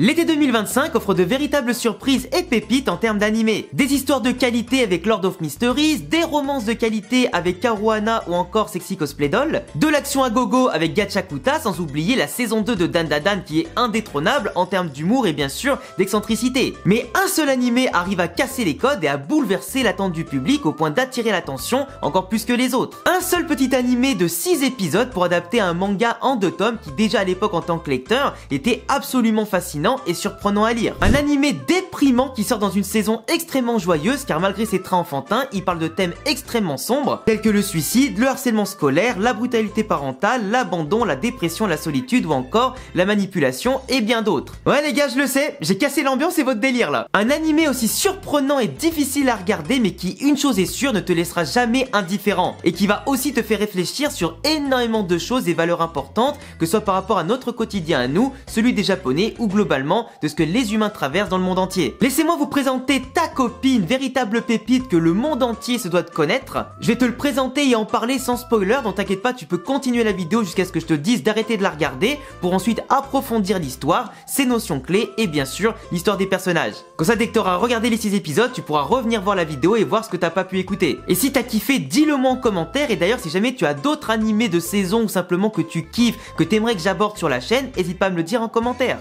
L'été 2025 offre de véritables surprises et pépites en termes d'animé. Des histoires de qualité avec Lord of Mysteries, des romances de qualité avec Caruana ou encore Sexy Cosplay Doll, de l'action à gogo avec Gachakuta, sans oublier la saison 2 de Dandadan qui est indétrônable en termes d'humour et bien sûr d'excentricité. Mais un seul animé arrive à casser les codes et à bouleverser l'attente du public au point d'attirer l'attention encore plus que les autres. Un seul petit animé de 6 épisodes pour adapter un manga en 2 tomes qui déjà à l'époque en tant que lecteur était absolument fascinant et surprenant à lire. Un animé déprimant qui sort dans une saison extrêmement joyeuse car malgré ses traits enfantins, il parle de thèmes extrêmement sombres tels que le suicide, le harcèlement scolaire, la brutalité parentale, l'abandon, la dépression, la solitude ou encore la manipulation et bien d'autres. Ouais les gars, je le sais, j'ai cassé l'ambiance et votre délire là. Un animé aussi surprenant et difficile à regarder mais qui, une chose est sûre, ne te laissera jamais indifférent et qui va aussi te faire réfléchir sur énormément de choses et valeurs importantes, que ce soit par rapport à notre quotidien à nous, celui des japonais ou globalement de ce que les humains traversent dans le monde entier. Laissez-moi vous présenter Ta Copie, une véritable pépite que le monde entier se doit de connaître. Je vais te le présenter et en parler sans spoiler, donc t'inquiète pas, tu peux continuer la vidéo jusqu'à ce que je te dise d'arrêter de la regarder pour ensuite approfondir l'histoire, ses notions clés et bien sûr l'histoire des personnages. Comme ça, dès que tu auras regardé les 6 épisodes, tu pourras revenir voir la vidéo et voir ce que t'as pas pu écouter. Et si t'as kiffé, dis-le moi en commentaire, et d'ailleurs si jamais tu as d'autres animés de saison ou simplement que tu kiffes, que t'aimerais que j'aborde sur la chaîne, n'hésite pas à me le dire en commentaire.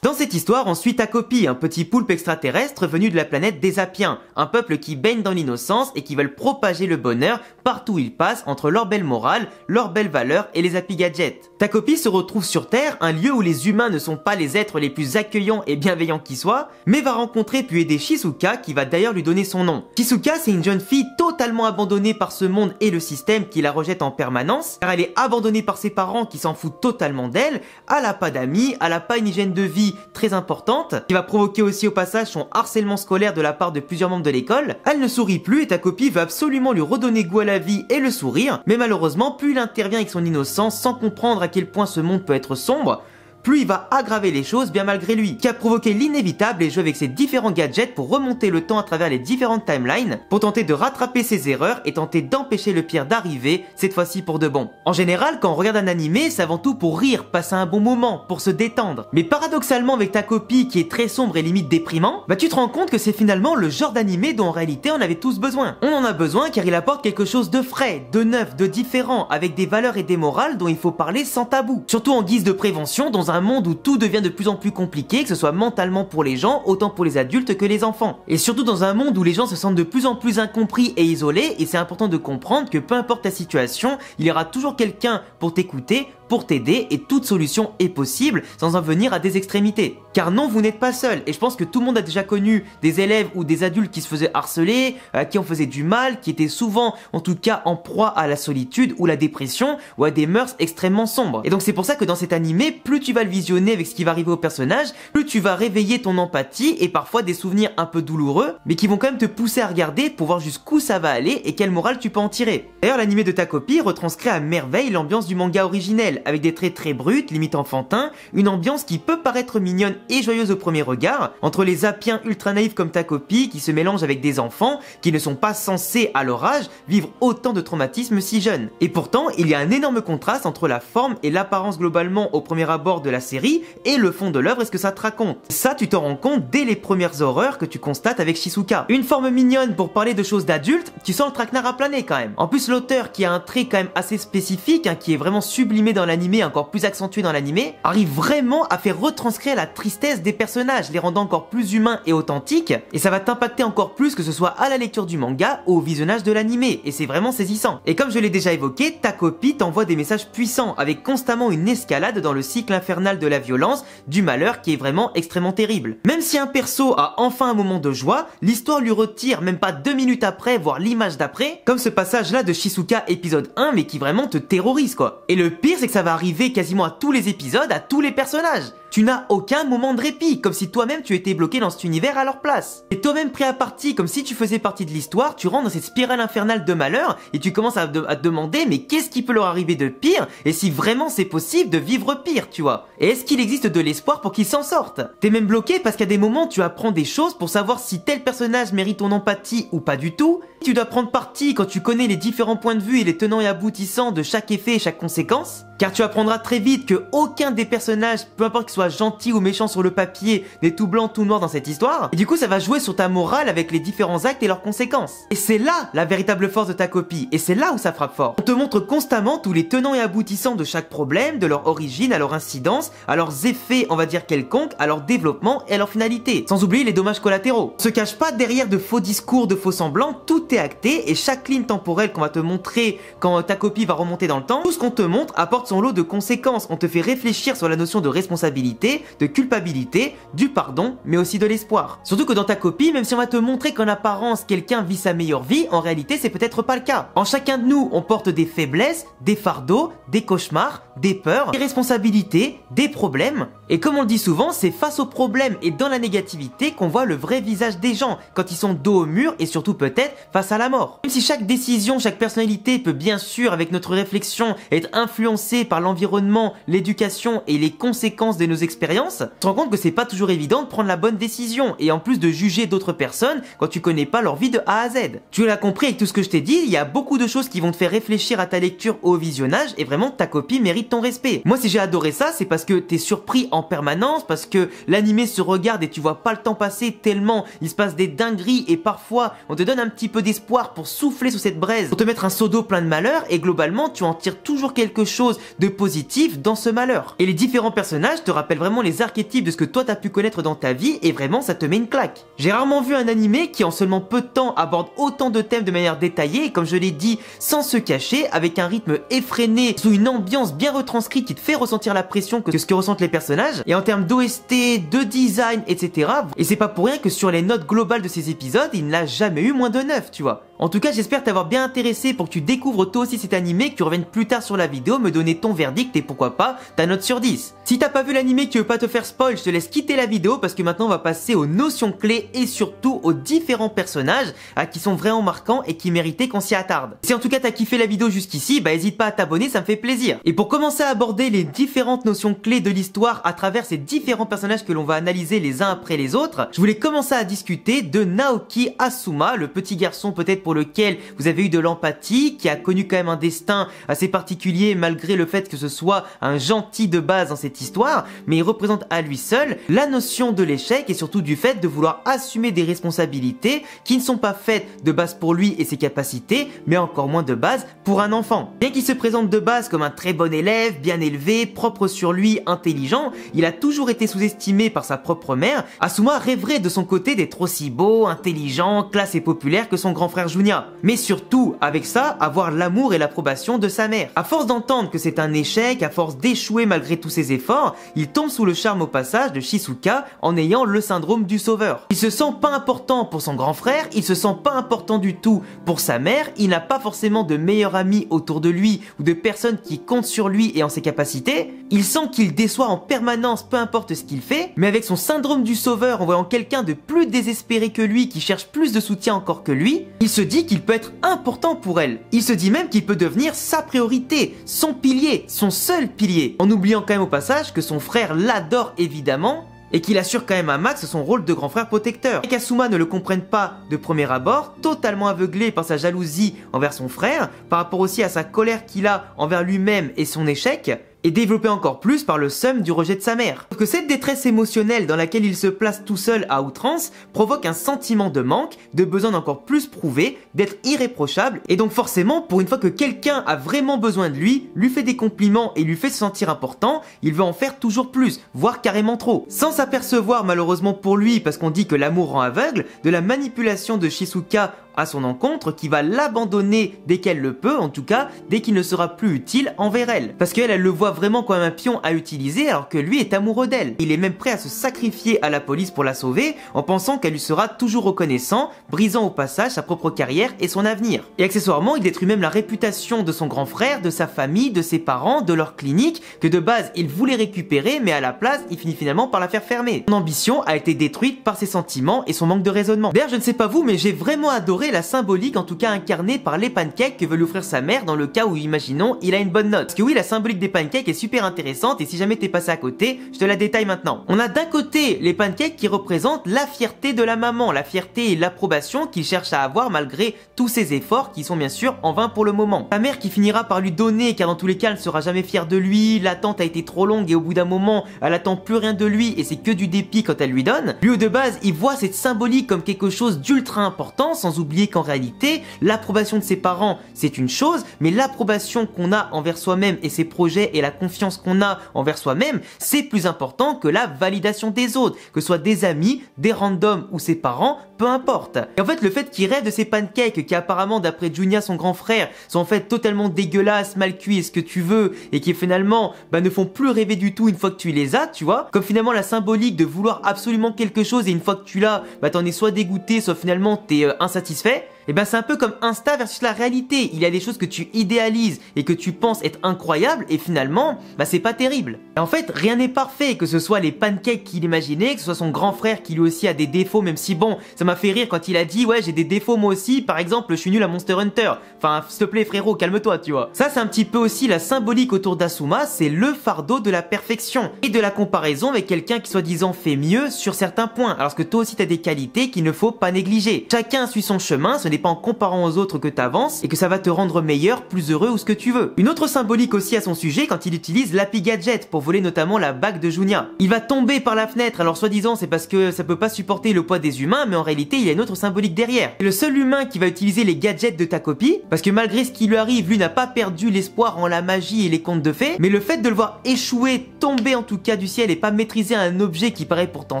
Dans cette histoire, on suit Ta Copie, un petit poulpe extraterrestre venu de la planète des Apiens, un peuple qui baigne dans l'innocence et qui veulent propager le bonheur partout où ils passent entre leur belle morale, leurs belles valeurs et les happy gadgets. Ta Copie se retrouve sur Terre, un lieu où les humains ne sont pas les êtres les plus accueillants et bienveillants qui soient, mais va rencontrer puis aider Shizuka qui va d'ailleurs lui donner son nom. Shizuka, c'est une jeune fille totalement abandonnée par ce monde et le système qui la rejette en permanence, car elle est abandonnée par ses parents qui s'en foutent totalement d'elle, elle a pas d'amis, elle a pas une hygiène de vie très importante, qui va provoquer aussi au passage son harcèlement scolaire de la part de plusieurs membres de l'école. Elle ne sourit plus et Ta Copie veut absolument lui redonner goût à la vie et le sourire, mais malheureusement plus il intervient avec son innocence sans comprendre à quel point ce monde peut être sombre, plus il va aggraver les choses bien malgré lui, qui a provoqué l'inévitable et joue avec ses différents gadgets pour remonter le temps à travers les différentes timelines, pour tenter de rattraper ses erreurs et tenter d'empêcher le pire d'arriver, cette fois-ci pour de bon. En général, quand on regarde un animé, c'est avant tout pour rire, passer un bon moment, pour se détendre. Mais paradoxalement avec Ta Copie qui est très sombre et limite déprimant, bah tu te rends compte que c'est finalement le genre d'animé dont en réalité on avait tous besoin. On en a besoin car il apporte quelque chose de frais, de neuf, de différent, avec des valeurs et des morales dont il faut parler sans tabou. Surtout en guise de prévention dans un monde où tout devient de plus en plus compliqué, que ce soit mentalement pour les gens, autant pour les adultes que les enfants. Et surtout dans un monde où les gens se sentent de plus en plus incompris et isolés, et c'est important de comprendre que peu importe ta situation, il y aura toujours quelqu'un pour t'écouter, pour t'aider, et toute solution est possible sans en venir à des extrémités. Car non, vous n'êtes pas seul, et je pense que tout le monde a déjà connu des élèves ou des adultes qui se faisaient harceler, à qui on faisait du mal, qui étaient souvent, en tout cas, en proie à la solitude ou la dépression, ou à des mœurs extrêmement sombres. Et donc c'est pour ça que dans cet animé, plus tu vas le visionner avec ce qui va arriver au personnage, plus tu vas réveiller ton empathie et parfois des souvenirs un peu douloureux, mais qui vont quand même te pousser à regarder pour voir jusqu'où ça va aller et quelle morale tu peux en tirer. D'ailleurs, l'animé de Ta Copie retranscrit à merveille l'ambiance du manga originel, avec des traits très bruts, limite enfantins, une ambiance qui peut paraître mignonne et joyeuse au premier regard, entre les Apiens ultra naïfs comme Ta Copie qui se mélangent avec des enfants qui ne sont pas censés, à leur âge, vivre autant de traumatismes si jeunes. Et pourtant, il y a un énorme contraste entre la forme et l'apparence globalement au premier abord de la série et le fond de l'œuvre et ce que ça te raconte. Ça, tu t'en rends compte dès les premières horreurs que tu constates avec Shizuka. Une forme mignonne pour parler de choses d'adultes, tu sens le traquenard à planer quand même. En plus, l'auteur, qui a un trait quand même assez spécifique, qui est vraiment sublimé dans l'animé, encore plus accentué dans l'animé, arrive vraiment à faire retranscrire la tristesse des personnages, les rendant encore plus humains et authentiques, et ça va t'impacter encore plus que ce soit à la lecture du manga ou au visionnage de l'animé, et c'est vraiment saisissant. Et comme je l'ai déjà évoqué, Ta Copie t'envoie des messages puissants, avec constamment une escalade dans le cycle infernal de la violence, du malheur qui est vraiment extrêmement terrible. Même si un perso a enfin un moment de joie, l'histoire lui retire même pas 2 minutes après, voire l'image d'après, comme ce passage là de Shizuka épisode 1, mais qui vraiment te terrorise quoi. Et le pire c'est que ça va arriver quasiment à tous les épisodes, à tous les personnages. Tu n'as aucun moment de répit, comme si toi-même tu étais bloqué dans cet univers à leur place. Et toi-même pris à partie, comme si tu faisais partie de l'histoire, tu rentres dans cette spirale infernale de malheur et tu commences à te demander mais qu'est-ce qui peut leur arriver de pire et si vraiment c'est possible de vivre pire, tu vois. Et est-ce qu'il existe de l'espoir pour qu'ils s'en sortent? T'es même bloqué parce qu'à des moments tu apprends des choses pour savoir si tel personnage mérite ton empathie ou pas du tout. Tu dois prendre parti quand tu connais les différents points de vue et les tenants et aboutissants de chaque effet et chaque conséquence. Car tu apprendras très vite que aucun des personnages, peu importe qu'ils soient gentils ou méchants sur le papier, n'est tout blanc tout noir dans cette histoire. Et du coup ça va jouer sur ta morale avec les différents actes et leurs conséquences. Et c'est là la véritable force de ta copie. Et c'est là où ça frappe fort. On te montre constamment tous les tenants et aboutissants de chaque problème, de leur origine, à leur incidence, à leurs effets on va dire quelconques, à leur développement et à leur finalité. Sans oublier les dommages collatéraux. On se cache pas derrière de faux discours, de faux semblants, tout est acté et chaque ligne temporelle qu'on va te montrer quand ta copie va remonter dans le temps, tout ce qu'on te montre apporte son lot de conséquences. On te fait réfléchir sur la notion de responsabilité, de culpabilité, du pardon, mais aussi de l'espoir. Surtout que dans ta copie, même si on va te montrer qu'en apparence quelqu'un vit sa meilleure vie, en réalité c'est peut-être pas le cas. En chacun de nous, on porte des faiblesses, des fardeaux, des cauchemars, des peurs, des responsabilités, des problèmes. Et comme on le dit souvent, c'est face aux problèmes et dans la négativité qu'on voit le vrai visage des gens, quand ils sont dos au mur et surtout peut-être face à la mort. Même si chaque décision, chaque personnalité peut bien sûr, avec notre réflexion, être influencée par l'environnement, l'éducation et les conséquences de nos expériences, tu te rends compte que c'est pas toujours évident de prendre la bonne décision et en plus de juger d'autres personnes quand tu connais pas leur vie de A à Z. Tu l'as compris avec tout ce que je t'ai dit, il y a beaucoup de choses qui vont te faire réfléchir à ta lecture au visionnage et vraiment ta copie mérite ton respect. Moi si j'ai adoré ça, c'est parce que t'es surpris en permanence, parce que l'animé se regarde et tu vois pas le temps passer tellement il se passe des dingueries et parfois on te donne un petit peu d'espoir pour souffler sous cette braise, pour te mettre un seau d'eau plein de malheur et globalement tu en tires toujours quelque chose de positif dans ce malheur. Et les différents personnages te rappellent vraiment les archétypes de ce que toi t'as pu connaître dans ta vie et vraiment ça te met une claque. J'ai rarement vu un animé qui en seulement peu de temps aborde autant de thèmes de manière détaillée et comme je l'ai dit, sans se cacher, avec un rythme effréné, sous une ambiance bien retranscrite qui te fait ressentir la pression que ce que ressentent les personnages, et en termes d'OST, de design, etc. Et c'est pas pour rien que sur les notes globales de ces épisodes, il n'a jamais eu moins de 9, tu vois. En tout cas, j'espère t'avoir bien intéressé pour que tu découvres toi aussi cet animé, que tu reviennes plus tard sur la vidéo, me donner ton verdict et pourquoi pas ta note sur 10. Si t'as pas vu l'animé, que tu veux pas te faire spoil, je te laisse quitter la vidéo parce que maintenant on va passer aux notions clés et surtout aux différents personnages qui sont vraiment marquants et qui méritaient qu'on s'y attarde. Si en tout cas t'as kiffé la vidéo jusqu'ici, bah hésite pas à t'abonner, ça me fait plaisir. Et pour commencer à aborder les différentes notions clés de l'histoire à travers ces différents personnages que l'on va analyser les uns après les autres, je voulais commencer à discuter de Naoki Asuma, le petit garçon peut-être pour lequel vous avez eu de l'empathie, qui a connu quand même un destin assez particulier malgré le fait que ce soit un gentil de base dans cette histoire, mais il représente à lui seul la notion de l'échec et surtout du fait de vouloir assumer des responsabilités qui ne sont pas faites de base pour lui et ses capacités, mais encore moins de base pour un enfant. Bien qu'il se présente de base comme un très bon élève, bien élevé, propre sur lui, intelligent, il a toujours été sous-estimé par sa propre mère. Asuma rêverait de son côté d'être aussi beau, intelligent, classe et populaire que son grand frère Junya. Mais surtout, avec ça, avoir l'amour et l'approbation de sa mère. À force d'entendre que c'est un échec, à force d'échouer malgré tous ses efforts, il tombe sous le charme au passage de Shizuka en ayant le syndrome du sauveur. Il se sent pas important pour son grand frère, il se sent pas important du tout pour sa mère, il n'a pas forcément de meilleurs amis autour de lui ou de personnes qui comptent sur lui et en ses capacités. Il sent qu'il déçoit en permanence peu importe ce qu'il fait, mais avec son syndrome du sauveur en voyant quelqu'un de plus désespéré que lui qui cherche plus de soutien encore que lui, il se dit qu'il peut être important pour elle. Il se dit même qu'il peut devenir sa priorité, son pilier, son seul pilier, en oubliant quand même au passage que son frère l'adore évidemment, et qu'il assure quand même à max son rôle de grand frère protecteur. Et qu'Asuma ne le comprenne pas de premier abord, totalement aveuglé par sa jalousie envers son frère, par rapport aussi à sa colère qu'il a envers lui-même et son échec, et développé encore plus par le seum du rejet de sa mère. Sauf que cette détresse émotionnelle dans laquelle il se place tout seul à outrance provoque un sentiment de manque, de besoin d'encore plus prouver, d'être irréprochable, et donc forcément, pour une fois que quelqu'un a vraiment besoin de lui fait des compliments et lui fait se sentir important, il veut en faire toujours plus, voire carrément trop. Sans s'apercevoir malheureusement pour lui, parce qu'on dit que l'amour rend aveugle, de la manipulation de Shizuka à son encontre, qui va l'abandonner dès qu'elle le peut, en tout cas dès qu'il ne sera plus utile envers elle. Parce qu'elle, elle le voit vraiment comme un pion à utiliser alors que lui est amoureux d'elle. Il est même prêt à se sacrifier à la police pour la sauver en pensant qu'elle lui sera toujours reconnaissant, brisant au passage sa propre carrière et son avenir. Et accessoirement, il détruit même la réputation de son grand frère, de sa famille, de ses parents, de leur clinique, que de base il voulait récupérer, mais à la place, il finit finalement par la faire fermer. Son ambition a été détruite par ses sentiments et son manque de raisonnement. D'ailleurs, je ne sais pas vous, mais j'ai vraiment adoré la symbolique, en tout cas incarnée par les pancakes que veut lui offrir sa mère dans le cas où, imaginons, il a une bonne note. Parce que oui, la symbolique des pancakes est super intéressante et si jamais t'es passé à côté, je te la détaille maintenant. On a d'un côté les pancakes qui représentent la fierté de la maman, la fierté et l'approbation qu'il cherche à avoir malgré tous ses efforts qui sont bien sûr en vain pour le moment. Sa mère qui finira par lui donner car dans tous les cas elle ne sera jamais fière de lui, l'attente a été trop longue et au bout d'un moment elle attend plus rien de lui et c'est que du dépit quand elle lui donne. Lui de base il voit cette symbolique comme quelque chose d'ultra important sans oublier qu'en réalité l'approbation de ses parents c'est une chose mais l'approbation qu'on a envers soi-même et ses projets et la confiance qu'on a envers soi-même c'est plus important que la validation des autres, que ce soit des amis, des randoms ou ses parents, peu importe. Et en fait le fait qu'il rêve de ces pancakes qui apparemment d'après Junya son grand frère sont en fait totalement dégueulasses, mal cuits et ce que tu veux et qui finalement ne font plus rêver du tout une fois que tu les as, tu vois, comme finalement la symbolique de vouloir absolument quelque chose et une fois que tu l'as, t'en es soit dégoûté soit finalement t'es insatisfait. Et c'est un peu comme Insta versus la réalité. Il y a des choses que tu idéalises et que tu penses être incroyables et finalement, c'est pas terrible. Et en fait, rien n'est parfait, que ce soit les pancakes qu'il imaginait, que ce soit son grand frère qui lui aussi a des défauts, même si bon, ça m'a fait rire quand il a dit ouais j'ai des défauts moi aussi, par exemple je suis nul à Monster Hunter. Enfin, s'il te plaît frérot, calme-toi, tu vois. Ça c'est un petit peu aussi la symbolique autour d'Asuma, c'est le fardeau de la perfection et de la comparaison avec quelqu'un qui soi-disant fait mieux sur certains points, alors que toi aussi t'as des qualités qu'il ne faut pas négliger. Chacun suit son chemin, ce n'est pas en comparant aux autres que t'avances et que ça va te rendre meilleur, plus heureux ou ce que tu veux. Une autre symbolique aussi à son sujet quand il utilise l'Happy Gadget pour voler notamment la bague de Junya. Il va tomber par la fenêtre, alors soi-disant c'est parce que ça peut pas supporter le poids des humains, mais en réalité il y a une autre symbolique derrière. C'est le seul humain qui va utiliser les gadgets de ta copie, parce que malgré ce qui lui arrive, lui n'a pas perdu l'espoir en la magie et les contes de fées, mais le fait de le voir échouer, tomber en tout cas du ciel et pas maîtriser un objet qui paraît pourtant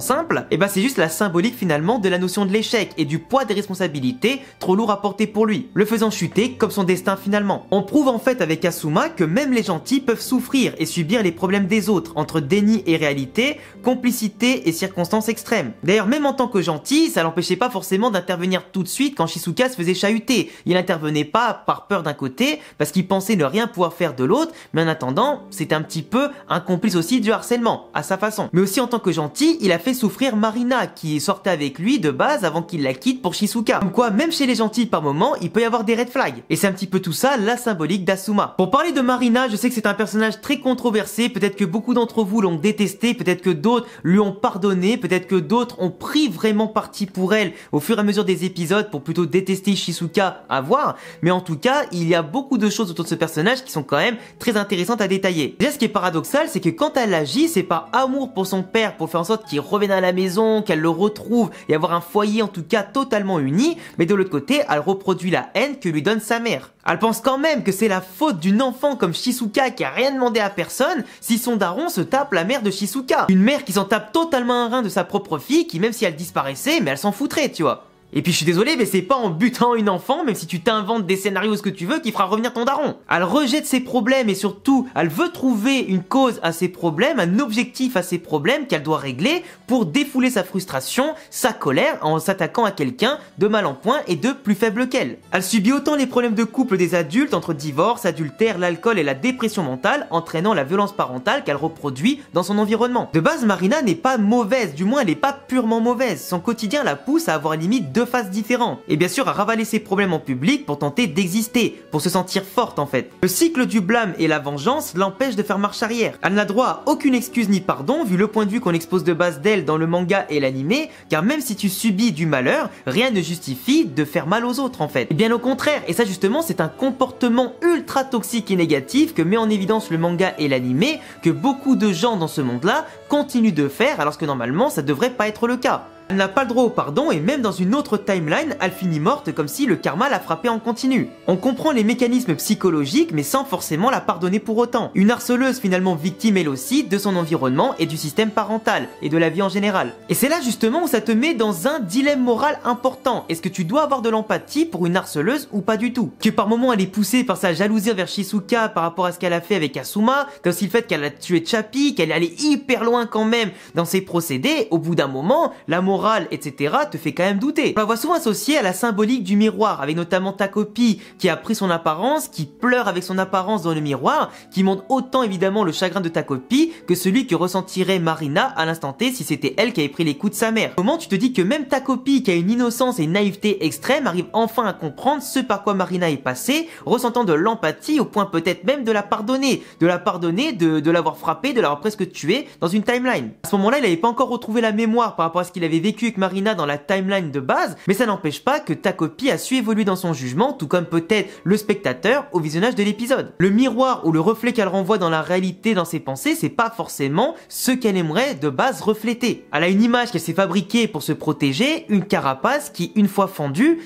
simple, c'est juste la symbolique finalement de la notion de l'échec et du poids des responsabilités trop lourd à porter pour lui, le faisant chuter comme son destin finalement. On prouve en fait avec Asuma que même les gentils peuvent souffrir et subir les problèmes des autres, entre déni et réalité, complicité et circonstances extrêmes. D'ailleurs même en tant que gentil, ça l'empêchait pas forcément d'intervenir tout de suite quand Shizuka se faisait chahuter. Il intervenait pas par peur d'un côté, parce qu'il pensait ne rien pouvoir faire de l'autre, mais en attendant, c'était un petit peu un complice aussi du harcèlement, à sa façon. Mais aussi en tant que gentil, il a fait souffrir Marina, qui sortait avec lui de base avant qu'il la quitte pour Shizuka. Comme quoi, même chez les gentils par moment, il peut y avoir des red flags. Et c'est un petit peu tout ça, la symbolique d'Asuma. Pour parler de Marina, je sais que c'est un personnage très controversé, peut-être que beaucoup d'entre vous l'ont détesté, peut-être que d'autres lui ont pardonné, peut-être que d'autres ont pris vraiment parti pour elle au fur et à mesure des épisodes pour plutôt détester Shizuka à voir, mais en tout cas, il y a beaucoup de choses autour de ce personnage qui sont quand même très intéressantes à détailler. Déjà, ce qui est paradoxal, c'est que quand elle agit, c'est par amour pour son père, pour faire en sorte qu'il revienne à la maison, qu'elle le retrouve et avoir un foyer en tout cas totalement uni, mais de l'autre côté, elle reproduit la haine que lui donne sa mère. Elle pense quand même que c'est la faute d'une enfant comme Shizuka qui a rien demandé à personne si son daron se tape la mère de Shizuka. Une mère qui s'en tape totalement un rein de sa propre fille qui même si elle disparaissait, mais elle s'en foutrait, tu vois. Et puis je suis désolé, mais c'est pas en butant une enfant, même si tu t'inventes des scénarios ou ce que tu veux, qui fera revenir ton daron. Elle rejette ses problèmes et surtout, elle veut trouver une cause à ses problèmes, un objectif à ses problèmes qu'elle doit régler pour défouler sa frustration, sa colère en s'attaquant à quelqu'un de mal en point et de plus faible qu'elle. Elle subit autant les problèmes de couple des adultes entre divorce, adultère, l'alcool et la dépression mentale, entraînant la violence parentale qu'elle reproduit dans son environnement. De base, Marina n'est pas mauvaise, du moins elle n'est pas purement mauvaise. Son quotidien la pousse à avoir limite deux faces différentes. Et bien sûr à ravaler ses problèmes en public pour tenter d'exister, pour se sentir forte en fait. Le cycle du blâme et la vengeance l'empêche de faire marche arrière. Elle n'a droit à aucune excuse ni pardon vu le point de vue qu'on expose de base d'elle dans le manga et l'anime, car même si tu subis du malheur, rien ne justifie de faire mal aux autres en fait. Et bien au contraire, et ça justement c'est un comportement ultra toxique et négatif que met en évidence le manga et l'anime, que beaucoup de gens dans ce monde-là continuent de faire alors que normalement ça devrait pas être le cas. Elle n'a pas le droit au pardon et même dans une autre timeline, elle finit morte comme si le karma la frappait en continu. On comprend les mécanismes psychologiques mais sans forcément la pardonner pour autant. Une harceleuse finalement victime elle aussi de son environnement et du système parental et de la vie en général. Et c'est là justement où ça te met dans un dilemme moral important. Est-ce que tu dois avoir de l'empathie pour une harceleuse ou pas du tout? Que par moment elle est poussée par sa jalousie envers Shizuka par rapport à ce qu'elle a fait avec Asuma, t'as aussi le fait qu'elle a tué Chappie, qu'elle est allée hyper loin quand même dans ses procédés. Au bout d'un moment, la morale, etc. te fait quand même douter. On la voit souvent associée à la symbolique du miroir, avec notamment ta copie qui a pris son apparence, qui pleure avec son apparence dans le miroir, qui montre autant évidemment le chagrin de ta copie que celui que ressentirait Marina à l'instant T si c'était elle qui avait pris les coups de sa mère. Au moment tu te dis que même ta copie qui a une innocence et une naïveté extrême arrive enfin à comprendre ce par quoi Marina est passée, ressentant de l'empathie au point peut-être même de la pardonner, de l'avoir frappée, de l'avoir presque tuée dans une timeline. À ce moment-là, il n'avait pas encore retrouvé la mémoire par rapport à ce qu'il avait vécu avec Marina dans la timeline de base, mais ça n'empêche pas que ta copie a su évoluer dans son jugement, tout comme peut-être le spectateur au visionnage de l'épisode. Le miroir ou le reflet qu'elle renvoie dans la réalité dans ses pensées, c'est pas forcément ce qu'elle aimerait de base refléter. Elle a une image qu'elle s'est fabriquée pour se protéger, une carapace qui, une fois fendue,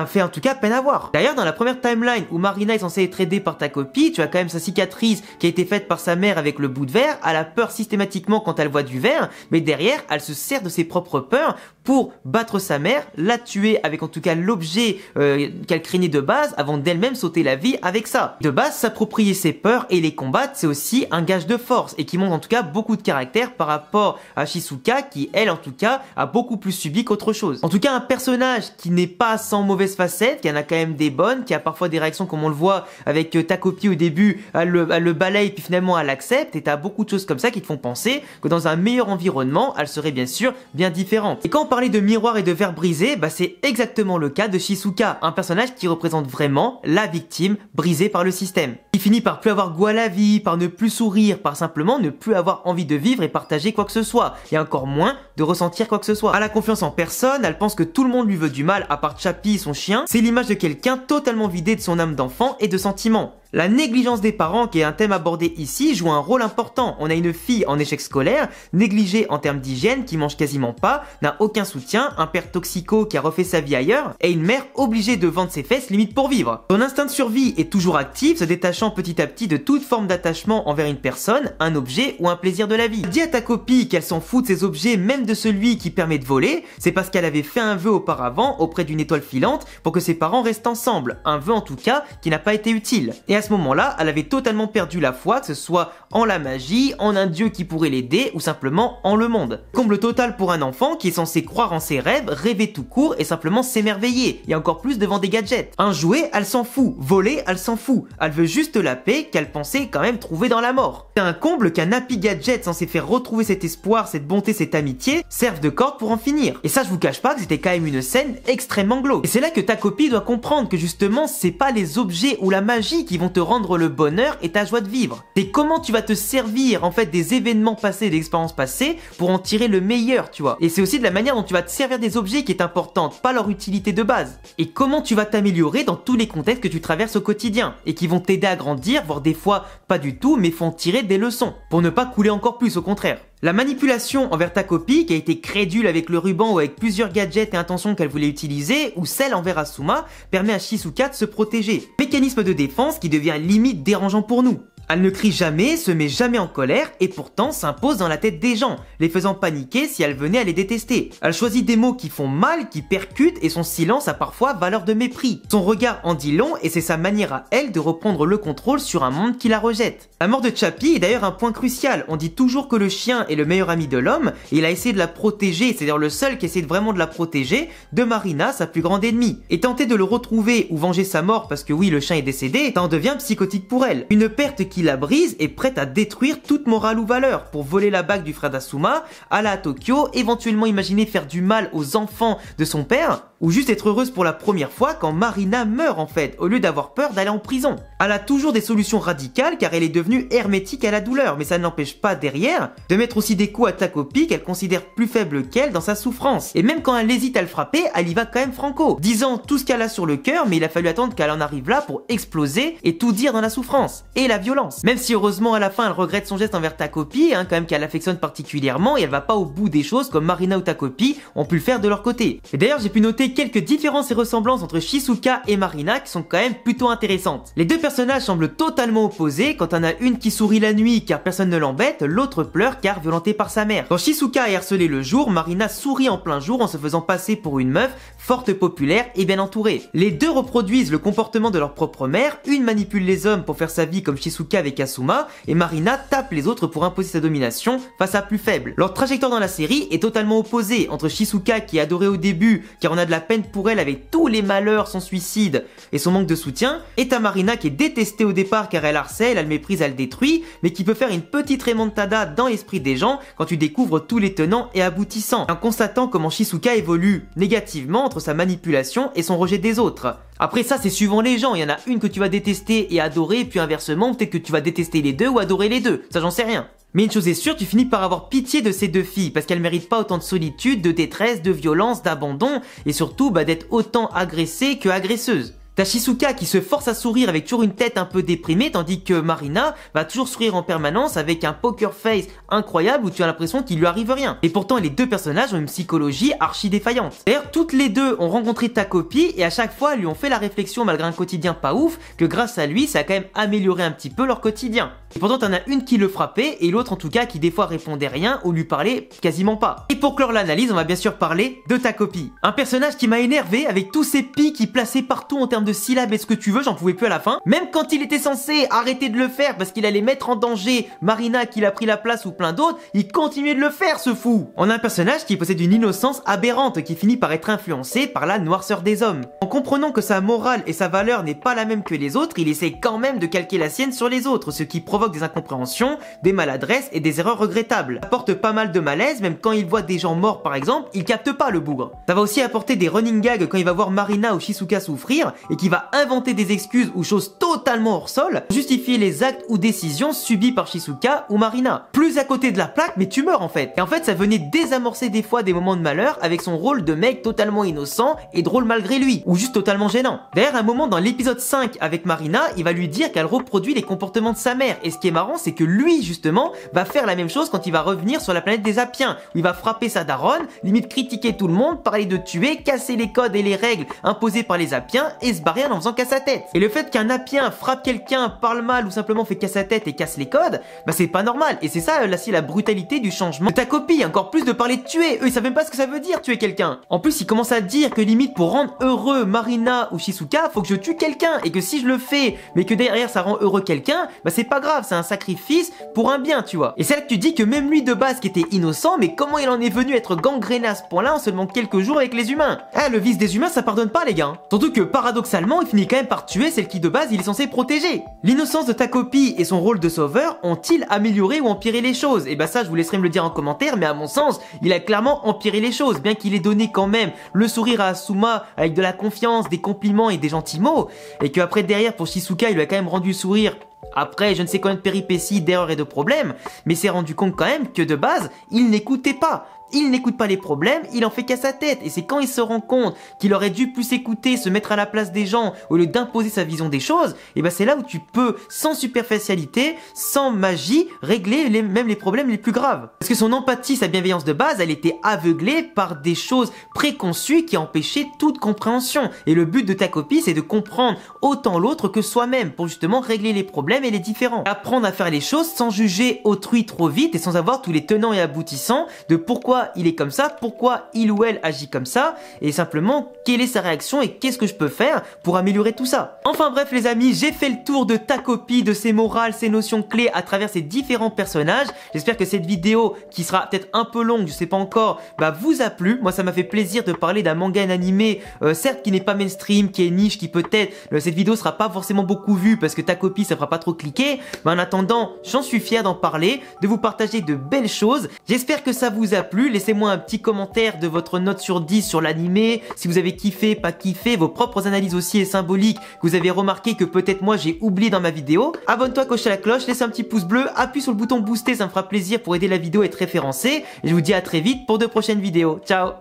fait en tout cas peine à voir. D'ailleurs, dans la première timeline où Marina est censée être aidée par ta copie, tu as quand même sa cicatrice qui a été faite par sa mère avec le bout de verre. Elle a peur systématiquement quand elle voit du verre, mais derrière, elle se sert de ses propres peurs pour battre sa mère, la tuer avec en tout cas l'objet qu'elle craignait de base avant d'elle-même sauter la vie avec ça. De base, s'approprier ses peurs et les combattre, c'est aussi un gage de force et qui montre en tout cas beaucoup de caractère par rapport à Shizuka qui, elle en tout cas, a beaucoup plus subi qu'autre chose. En tout cas, un personnage qui n'est pas sans mauvaise facette, qui en a quand même des bonnes, qui a parfois des réactions comme on le voit avec ta copie au début, elle le balaye puis finalement elle l'accepte et t'as beaucoup de choses comme ça qui te font penser que dans un meilleur environnement, elle serait bien sûr bien différente. Et quand on parlait de miroir et de verre brisé, c'est exactement le cas de Shizuka, un personnage qui représente vraiment la victime brisée par le système. Il finit par plus avoir goût à la vie, par ne plus sourire, par simplement ne plus avoir envie de vivre et partager quoi que ce soit, et encore moins de ressentir quoi que ce soit. Elle a confiance en personne, elle pense que tout le monde lui veut du mal à part Chappie, son chien. C'est l'image de quelqu'un totalement vidé de son âme d'enfant et de sentiments. La négligence des parents, qui est un thème abordé ici, joue un rôle important. On a une fille en échec scolaire, négligée en termes d'hygiène, qui mange quasiment pas, n'a aucun soutien, un père toxico qui a refait sa vie ailleurs, et une mère obligée de vendre ses fesses limite pour vivre. Son instinct de survie est toujours actif, se détachant petit à petit de toute forme d'attachement envers une personne, un objet ou un plaisir de la vie. Dis à ta copie qu'elle s'en fout de ces objets, même de celui qui permet de voler, c'est parce qu'elle avait fait un vœu auparavant auprès d'une étoile filante pour que ses parents restent ensemble. Un vœu en tout cas qui n'a pas été utile. Et à ce moment-là, elle avait totalement perdu la foi, que ce soit en la magie, en un dieu qui pourrait l'aider ou simplement en le monde. Comble total pour un enfant qui est censé croire en ses rêves, rêver tout court et simplement s'émerveiller, et encore plus devant des gadgets. Un jouet, elle s'en fout. Voler, elle s'en fout. Elle veut juste la paix qu'elle pensait quand même trouver dans la mort. C'est un comble qu'un happy gadget censé faire retrouver cet espoir, cette bonté, cette amitié, serve de corde pour en finir. Et ça, je vous cache pas que c'était quand même une scène extrêmement glauque. Et c'est là que ta copie doit comprendre que justement, c'est pas les objets ou la magie qui vont te rendre le bonheur et ta joie de vivre. C'est comment tu vas te servir en fait des événements passés, des expériences passées pour en tirer le meilleur, tu vois. Et c'est aussi de la manière dont tu vas te servir des objets qui est importante, pas leur utilité de base. Et comment tu vas t'améliorer dans tous les contextes que tu traverses au quotidien et qui vont t'aider à grandir, voire des fois pas du tout, mais font tirer des leçons pour ne pas couler encore plus, au contraire. La manipulation envers ta copie, qui a été crédule avec le ruban ou avec plusieurs gadgets et intentions qu'elle voulait utiliser, ou celle envers Asuma, permet à Shizuka de se protéger. Mécanisme de défense qui devient limite dérangeant pour nous. Elle ne crie jamais, se met jamais en colère et pourtant s'impose dans la tête des gens, les faisant paniquer si elle venait à les détester. Elle choisit des mots qui font mal, qui percutent et son silence a parfois valeur de mépris. Son regard en dit long et c'est sa manière à elle de reprendre le contrôle sur un monde qui la rejette. La mort de Chappie est d'ailleurs un point crucial. On dit toujours que le chien est le meilleur ami de l'homme et il a essayé de la protéger, c'est-à-dire le seul qui essaie vraiment de la protéger, de Marina, sa plus grande ennemie. Et tenter de le retrouver ou venger sa mort parce que oui, le chien est décédé, ça en devient psychotique pour elle. Une perte qui la brise est prête à détruire toute morale ou valeur pour voler la bague du frère d'Asuma, aller à Tokyo, éventuellement imaginer faire du mal aux enfants de son père. Ou juste être heureuse pour la première fois quand Marina meurt en fait, au lieu d'avoir peur d'aller en prison. Elle a toujours des solutions radicales car elle est devenue hermétique à la douleur, mais ça ne l'empêche pas derrière de mettre aussi des coups à Takopi qu'elle considère plus faible qu'elle dans sa souffrance. Et même quand elle hésite à le frapper, elle y va quand même franco, disant tout ce qu'elle a sur le cœur, mais il a fallu attendre qu'elle en arrive là pour exploser et tout dire dans la souffrance et la violence. Même si heureusement à la fin elle regrette son geste envers Takopi, quand même qu'elle affectionne particulièrement et elle va pas au bout des choses comme Marina ou Takopi ont pu le faire de leur côté. Et d'ailleurs j'ai pu noter quelques différences et ressemblances entre Shizuka et Marina qui sont quand même plutôt intéressantes. Les deux personnages semblent totalement opposés, quand on a une qui sourit la nuit car personne ne l'embête, l'autre pleure car violentée par sa mère. Quand Shizuka est harcelée le jour, Marina sourit en plein jour en se faisant passer pour une meuf forte, populaire et bien entourée. Les deux reproduisent le comportement de leur propre mère, une manipule les hommes pour faire sa vie comme Shizuka avec Asuma, et Marina tape les autres pour imposer sa domination face à plus faible. Leur trajectoire dans la série est totalement opposée, entre Shizuka qui est adorée au début car on a de la peine pour elle avec tous les malheurs, son suicide et son manque de soutien, et ta Marina qui est détestée au départ car elle harcèle, elle méprise, elle détruit, mais qui peut faire une petite remontada dans l'esprit des gens quand tu découvres tous les tenants et aboutissants, en constatant comment Shizuka évolue négativement entre sa manipulation et son rejet des autres. Après ça c'est suivant les gens, il y en a une que tu vas détester et adorer, puis inversement peut-être que tu vas détester les deux ou adorer les deux, ça j'en sais rien. Mais une chose est sûre, tu finis par avoir pitié de ces deux filles parce qu'elles méritent pas autant de solitude, de détresse, de violence, d'abandon et surtout d'être autant agressées que agresseuses. T'as Shizuka qui se force à sourire avec toujours une tête un peu déprimée, tandis que Marina va toujours sourire en permanence avec un poker face incroyable où tu as l'impression qu'il lui arrive rien. Et pourtant les deux personnages ont une psychologie archi défaillante. D'ailleurs toutes les deux ont rencontré Takopi et à chaque fois elles lui ont fait la réflexion, malgré un quotidien pas ouf, que grâce à lui ça a quand même amélioré un petit peu leur quotidien. Et pourtant t'en as une qui le frappait et l'autre en tout cas qui des fois répondait rien ou lui parlait quasiment pas. Et pour clore l'analyse on va bien sûr parler de Takopi. Un personnage qui m'a énervé avec tous ces pics qu'il plaçait partout en termes de syllabes et ce que tu veux, j'en pouvais plus à la fin. Même quand il était censé arrêter de le faire parce qu'il allait mettre en danger Marina qui a pris la place ou plein d'autres, il continuait de le faire ce fou. On a un personnage qui possède une innocence aberrante qui finit par être influencé par la noirceur des hommes. En comprenant que sa morale et sa valeur n'est pas la même que les autres, il essaie quand même de calquer la sienne sur les autres, ce qui provoque des incompréhensions, des maladresses et des erreurs regrettables. Ça apporte pas mal de malaise, même quand il voit des gens morts par exemple, il capte pas le bougre. Ça va aussi apporter des running gags quand il va voir Marina ou Shizuka souffrir et qui va inventer des excuses ou choses totalement hors sol pour justifier les actes ou décisions subis par Shizuka ou Marina. Plus à côté de la plaque, mais tu meurs en fait. Et en fait ça venait désamorcer des fois des moments de malheur avec son rôle de mec totalement innocent et drôle malgré lui, ou juste totalement gênant. D'ailleurs un moment dans l'épisode 5 avec Marina, il va lui dire qu'elle reproduit les comportements de sa mère, et ce qui est marrant c'est que lui justement va faire la même chose quand il va revenir sur la planète des Apiens, où il va frapper sa daronne, limite critiquer tout le monde, parler de tuer, casser les codes et les règles imposées par les Apiens et se barrer en faisant qu'à sa tête. Et le fait qu'un Apien frappe quelqu'un, parle mal ou simplement fait qu'à sa tête et casse les codes, c'est pas normal. Et c'est ça là, c'est la brutalité du changement de ta copie, encore plus de parler de tuer. Eux ils savent même pas ce que ça veut dire tuer quelqu'un. En plus ils commencent à dire que limite pour rendre heureux Marina ou Shizuka, faut que je tue quelqu'un, et que si je le fais mais que derrière ça rend heureux quelqu'un, c'est pas grave, c'est un sacrifice pour un bien, tu vois. Et c'est là que tu dis que même lui de base qui était innocent, mais comment il en est venu être gangréné à ce point-là en seulement quelques jours avec les humains. Ah, le vice des humains ça pardonne pas les gars. Surtout que paradoxalement il finit quand même par tuer celle qui de base il est censé protéger. L'innocence de ta copie et son rôle de sauveur ont-ils amélioré ou empiré les choses? Et ça je vous laisserai me le dire en commentaire, mais à mon sens il a clairement empiré les choses, bien qu'il ait donné quand même le sourire à Asuma avec de la confiance, des compliments et des gentils mots, et que après derrière pour Shizuka il lui a quand même rendu le sourire après je ne sais combien de péripéties, d'erreurs et de problèmes, mais s'est rendu compte quand même que de base il n'écoutait pas. Il n'écoute pas les problèmes, il en fait qu'à sa tête. Et c'est quand il se rend compte qu'il aurait dû plus écouter, se mettre à la place des gens au lieu d'imposer sa vision des choses, et c'est là où tu peux, sans superficialité, sans magie, régler même les problèmes les plus graves. Parce que son empathie, sa bienveillance de base, elle était aveuglée par des choses préconçues qui empêchaient toute compréhension. Et le but de ta copie, c'est de comprendre autant l'autre que soi-même pour justement régler les problèmes et les différends. Apprendre à faire les choses sans juger autrui trop vite et sans avoir tous les tenants et aboutissants de pourquoi il est comme ça, pourquoi il ou elle agit comme ça, et simplement quelle est sa réaction et qu'est-ce que je peux faire pour améliorer tout ça. Enfin bref les amis, j'ai fait le tour de ta copie, de ses morales, ses notions clés à travers ces différents personnages. J'espère que cette vidéo, qui sera peut-être un peu longue, je sais pas encore, vous a plu. Moi ça m'a fait plaisir de parler d'un manga et animé, certes qui n'est pas mainstream, qui est niche, qui peut-être, cette vidéo sera pas forcément beaucoup vue parce que ta copie ça fera pas trop cliquer, mais en attendant, j'en suis fier d'en parler, de vous partager de belles choses. J'espère que ça vous a plu. plu, laissez-moi un petit commentaire de votre note sur 10 sur l'animé, si vous avez kiffé, pas kiffé, vos propres analyses aussi et symboliques que vous avez remarqué que peut-être moi j'ai oublié dans ma vidéo. Abonne-toi, coche à la cloche, laisse un petit pouce bleu, appuie sur le bouton booster, ça me fera plaisir pour aider la vidéo à être référencée. Et je vous dis à très vite pour de prochaines vidéos. Ciao!